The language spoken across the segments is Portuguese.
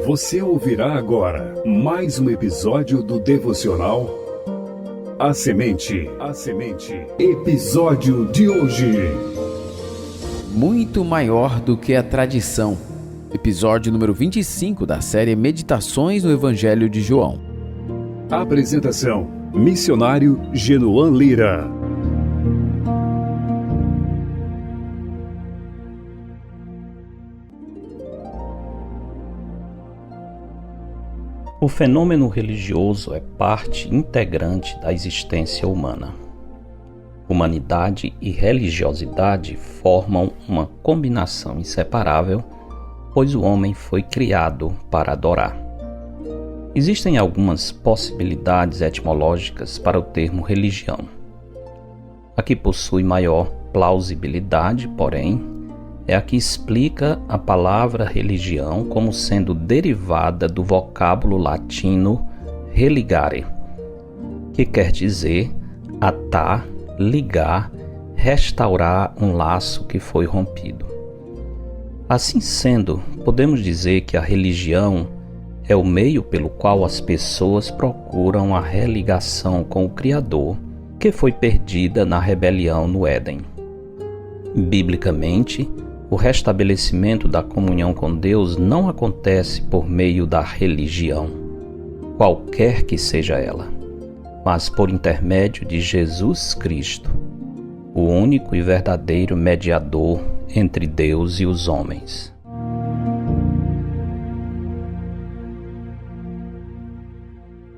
Você ouvirá agora mais um episódio do devocional A Semente. Episódio de hoje. Muito maior do que a tradição. Episódio número 25 da série Meditações no Evangelho de João. Apresentação: Missionário Genoan Lira. O fenômeno religioso é parte integrante da existência humana. Humanidade e religiosidade formam uma combinação inseparável, pois o homem foi criado para adorar. Existem algumas possibilidades etimológicas para o termo religião. A que possui maior plausibilidade, porém, é a que explica a palavra religião como sendo derivada do vocábulo latino religare, que quer dizer atar, ligar, restaurar um laço que foi rompido. Assim sendo, podemos dizer que a religião é o meio pelo qual as pessoas procuram a religação com o Criador, que foi perdida na rebelião no Éden. Biblicamente, o restabelecimento da comunhão com Deus não acontece por meio da religião, qualquer que seja ela, mas por intermédio de Jesus Cristo, o único e verdadeiro mediador entre Deus e os homens.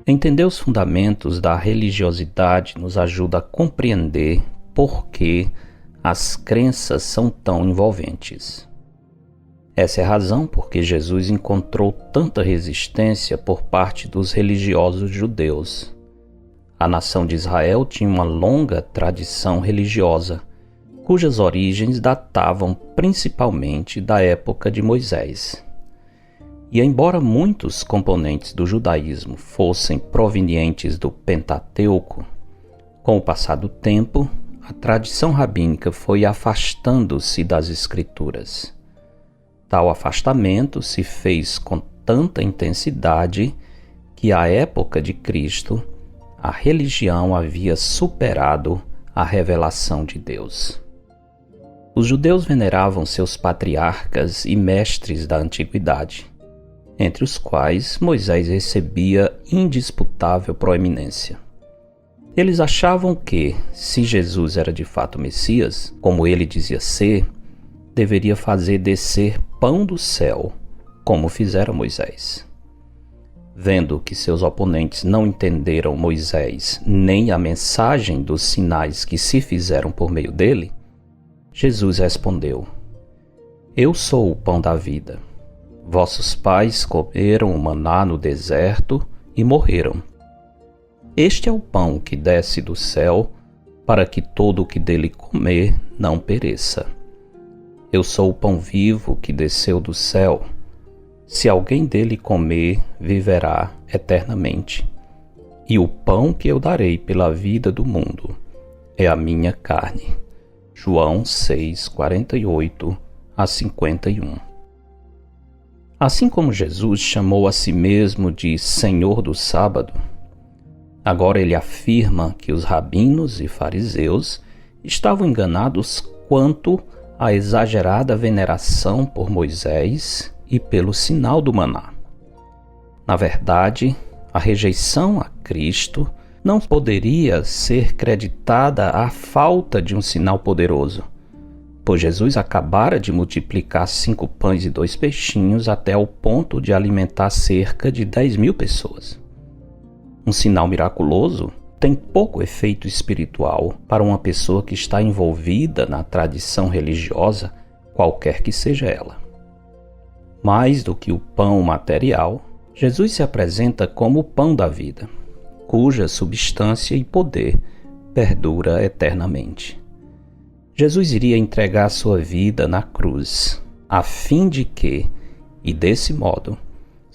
Entender os fundamentos da religiosidade nos ajuda a compreender por que as crenças são tão envolventes. Essa é a razão por que Jesus encontrou tanta resistência por parte dos religiosos judeus. A nação de Israel tinha uma longa tradição religiosa, cujas origens datavam principalmente da época de Moisés. E embora muitos componentes do judaísmo fossem provenientes do Pentateuco, com o passar do tempo, a tradição rabínica foi afastando-se das Escrituras. Tal afastamento se fez com tanta intensidade que, à época de Cristo, a religião havia superado a revelação de Deus. Os judeus veneravam seus patriarcas e mestres da antiguidade, entre os quais Moisés recebia indisputável proeminência. Eles achavam que, se Jesus era de fato Messias, como ele dizia ser, deveria fazer descer pão do céu, como fizera Moisés. Vendo que seus oponentes não entenderam Moisés nem a mensagem dos sinais que se fizeram por meio dele, Jesus respondeu: Eu sou o pão da vida. Vossos pais comeram o maná no deserto e morreram. Este é o pão que desce do céu, para que todo o que dele comer não pereça. Eu sou o pão vivo que desceu do céu. Se alguém dele comer, viverá eternamente. E o pão que eu darei pela vida do mundo é a minha carne. João 6, 48 a 51. Assim como Jesus chamou a si mesmo de Senhor do Sábado, agora ele afirma que os rabinos e fariseus estavam enganados quanto à exagerada veneração por Moisés e pelo sinal do maná. Na verdade, a rejeição a Cristo não poderia ser creditada à falta de um sinal poderoso, pois Jesus acabara de multiplicar 5 pães e 2 peixinhos até o ponto de alimentar cerca de 10.000 pessoas. Um sinal miraculoso tem pouco efeito espiritual para uma pessoa que está envolvida na tradição religiosa, qualquer que seja ela. Mais do que o pão material, Jesus se apresenta como o pão da vida, cuja substância e poder perdura eternamente. Jesus iria entregar sua vida na cruz, a fim de que, e desse modo,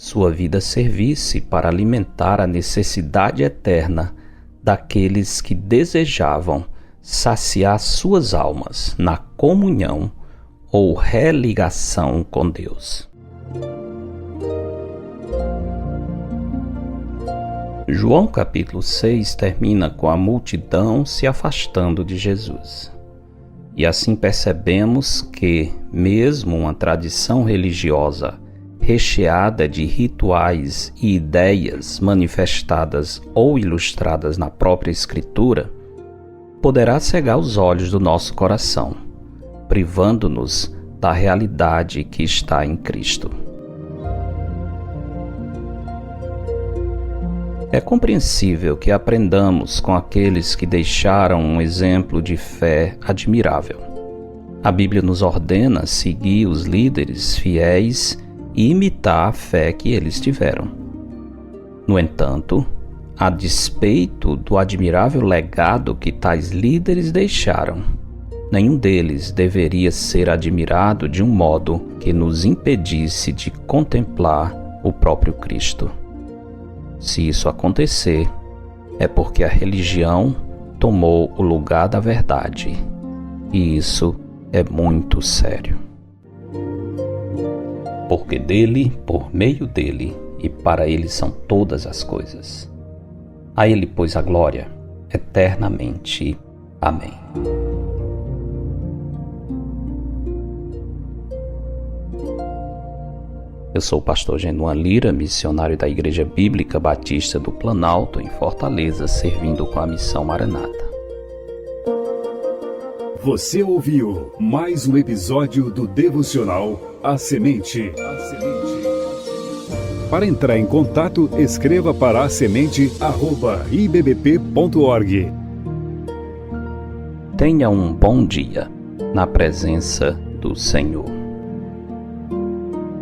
sua vida servisse para alimentar a necessidade eterna daqueles que desejavam saciar suas almas na comunhão ou religação com Deus. João capítulo 6 termina com a multidão se afastando de Jesus. E assim percebemos que, mesmo uma tradição religiosa recheada de rituais e ideias manifestadas ou ilustradas na própria Escritura, poderá cegar os olhos do nosso coração, privando-nos da realidade que está em Cristo. É compreensível que aprendamos com aqueles que deixaram um exemplo de fé admirável. A Bíblia nos ordena seguir os líderes fiéis e imitar a fé que eles tiveram. No entanto, a despeito do admirável legado que tais líderes deixaram, nenhum deles deveria ser admirado de um modo que nos impedisse de contemplar o próprio Cristo. Se isso acontecer, é porque a religião tomou o lugar da verdade, e isso é muito sério. Porque dele, por meio dele e para ele são todas as coisas. A ele, pois, a glória eternamente. Amém. Eu sou o pastor Genuan Lira, missionário da Igreja Bíblica Batista do Planalto, em Fortaleza, servindo com a Missão Maranata. Você ouviu mais um episódio do devocional A Semente. Para entrar em contato, escreva para asemente@ibbp.org. Tenha um bom dia na presença do Senhor.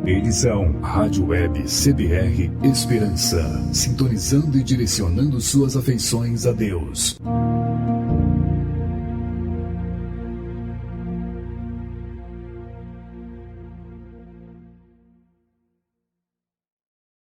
Edição Rádio Web CBR Esperança, sintonizando e direcionando suas afeições a Deus.